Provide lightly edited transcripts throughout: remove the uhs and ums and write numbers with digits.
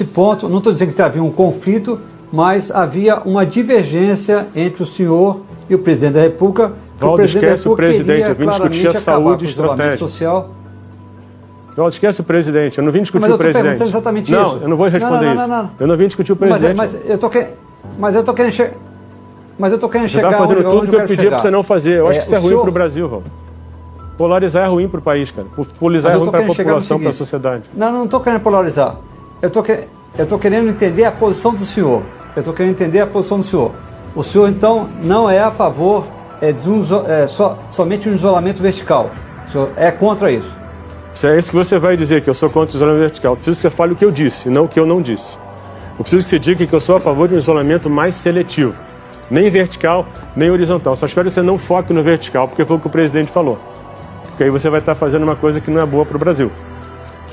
Nesse ponto, não estou dizendo que havia um conflito, mas havia uma divergência entre o senhor e o presidente da República. Valdo, esquece o presidente, eu vim discutir a saúde estratégica. Social. Valdo, esquece o presidente, eu não vim discutir o presidente. Exatamente não, isso. Eu não vou responder isso. Eu não vim discutir o presidente. Mas eu estou querendo chegar. Você está fazendo tudo que eu pedi para você não fazer. Eu acho que isso é ruim para o Brasil, Valdo. Polarizar é ruim para o país, cara. Polarizar é ruim para a população, para a sociedade. Não estou querendo polarizar. Eu estou querendo entender a posição do senhor. O senhor, então, não é a favor somente um isolamento vertical. O senhor é contra isso? Se é isso que você vai dizer, que eu sou contra o isolamento vertical, eu preciso que você fale o que eu disse, não o que eu não disse. Eu preciso que você diga que eu sou a favor de um isolamento mais seletivo. Nem vertical, nem horizontal. Só espero que você não foque no vertical, porque foi o que o presidente falou. Porque aí você vai estar fazendo uma coisa que não é boa para o Brasil,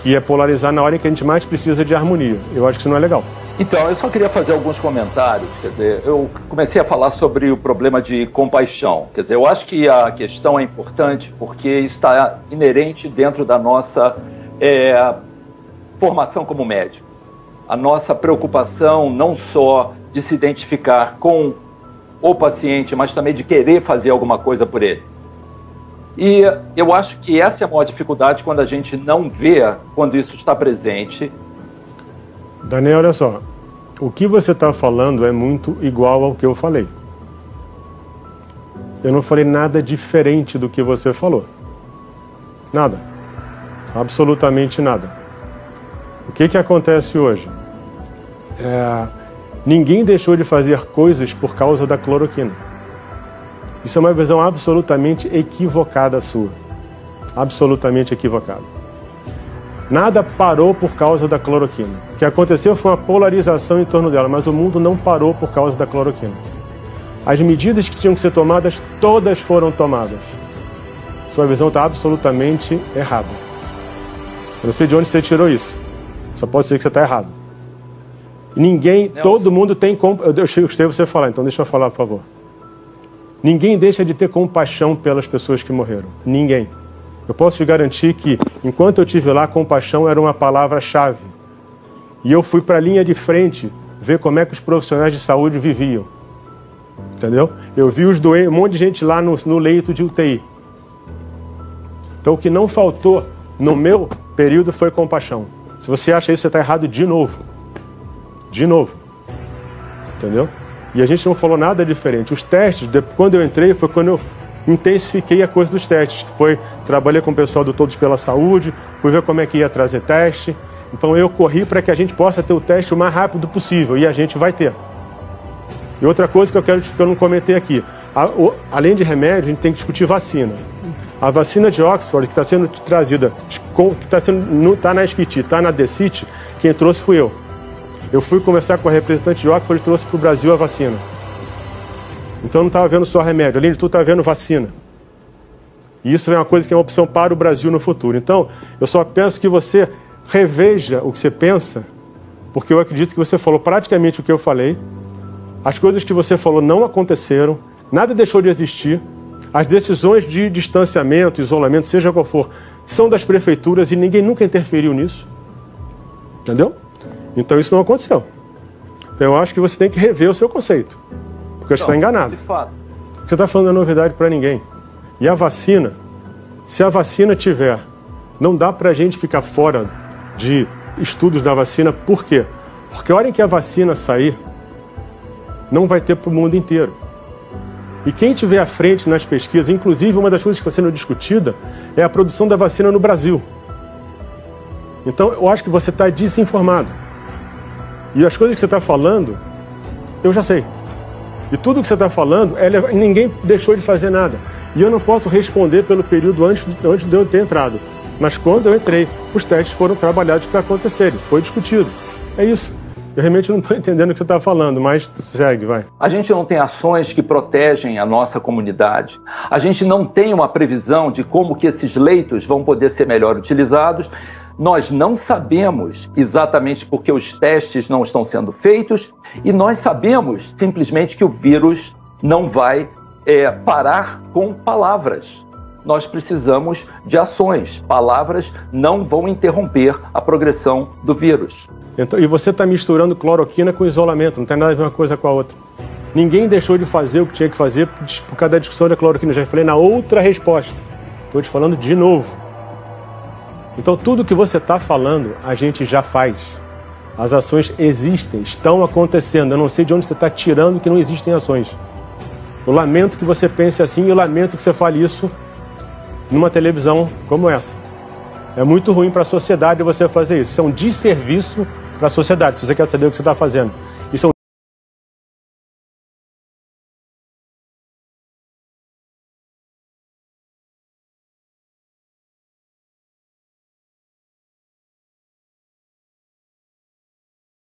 que é polarizar na hora em que a gente mais precisa de harmonia. Eu acho que isso não é legal. Então, eu só queria fazer alguns comentários. Quer dizer, eu comecei a falar sobre o problema de compaixão. Quer dizer, eu acho que a questão é importante porque está inerente dentro da nossa formação como médico. A nossa preocupação não só de se identificar com o paciente, mas também de querer fazer alguma coisa por ele. E eu acho que essa é a maior dificuldade quando a gente não vê quando isso está presente. Daniel, olha só, o que você está falando é muito igual ao que eu falei. Eu não falei nada diferente do que você falou. Nada. Absolutamente nada. O que acontece hoje? Ninguém deixou de fazer coisas por causa da cloroquina. Isso é uma visão absolutamente equivocada sua. Absolutamente equivocada. Nada parou por causa da cloroquina. O que aconteceu foi uma polarização em torno dela, mas o mundo não parou por causa da cloroquina. As medidas que tinham que ser tomadas, todas foram tomadas. Sua visão está absolutamente errada. Eu não sei de onde você tirou isso. Só pode ser que você está errado. Ninguém, todo mundo tem... Eu deixei você falar, então deixa eu falar, por favor. Ninguém deixa de ter compaixão pelas pessoas que morreram. Ninguém. Eu posso te garantir que, enquanto eu estive lá, compaixão era uma palavra-chave. E eu fui para a linha de frente ver como é que os profissionais de saúde viviam. Entendeu? Eu vi os doentes, um monte de gente lá no leito de UTI. Então, o que não faltou no meu período foi compaixão. Se você acha isso, você está errado de novo. De novo. Entendeu? E a gente não falou nada diferente. Os testes, quando eu entrei, foi quando eu intensifiquei a coisa dos testes. Trabalhei com o pessoal do Todos pela Saúde, fui ver como é que ia trazer teste. Então eu corri para que a gente possa ter o teste o mais rápido possível, e a gente vai ter. E outra coisa que eu não comentei aqui, além de remédio, a gente tem que discutir vacina. A vacina de Oxford, que está sendo trazida, que está na SCIT, está na DCIT, quem trouxe fui eu. Eu fui conversar com a representante de Oxford e trouxe para o Brasil a vacina. Então não estava vendo só remédio, além de tudo estava vendo vacina. E isso é uma coisa que é uma opção para o Brasil no futuro. Então, eu só penso que você reveja o que você pensa, porque eu acredito que você falou praticamente o que eu falei. As coisas que você falou não aconteceram, nada deixou de existir. As decisões de distanciamento, isolamento, seja qual for, são das prefeituras e ninguém nunca interferiu nisso. Entendeu? Então isso não aconteceu. Então eu acho que você tem que rever o seu conceito. Porque você está enganado. Você está falando a novidade para ninguém. E a vacina, se a vacina tiver, não dá para a gente ficar fora de estudos da vacina. Por quê? Porque a hora em que a vacina sair, não vai ter para o mundo inteiro. E quem estiver à frente nas pesquisas, inclusive uma das coisas que está sendo discutida é a produção da vacina no Brasil. Então eu acho que você está desinformado. E as coisas que você está falando, eu já sei. E tudo que você está falando, ninguém deixou de fazer nada. E eu não posso responder pelo período antes de eu ter entrado. Mas quando eu entrei, os testes foram trabalhados para acontecerem. Foi discutido. É isso. Eu realmente não estou entendendo o que você está falando, mas segue, vai. A gente não tem ações que protegem a nossa comunidade. A gente não tem uma previsão de como que esses leitos vão poder ser melhor utilizados. Nós não sabemos exatamente porque os testes não estão sendo feitos e nós sabemos simplesmente que o vírus não vai parar com palavras. nós precisamos de ações. Palavras não vão interromper a progressão do vírus. Então, e você está misturando cloroquina com isolamento, não tem nada a ver uma coisa com a outra. Ninguém deixou de fazer o que tinha que fazer por causa da discussão da cloroquina. Já falei na outra resposta. Estou te falando de novo. Então, tudo que você está falando, a gente já faz. As ações existem, estão acontecendo. Eu não sei de onde você está tirando que não existem ações. Eu lamento que você pense assim e eu lamento que você fale isso numa televisão como essa. É muito ruim para a sociedade você fazer isso. Isso é um desserviço para a sociedade, se você quer saber o que você está fazendo.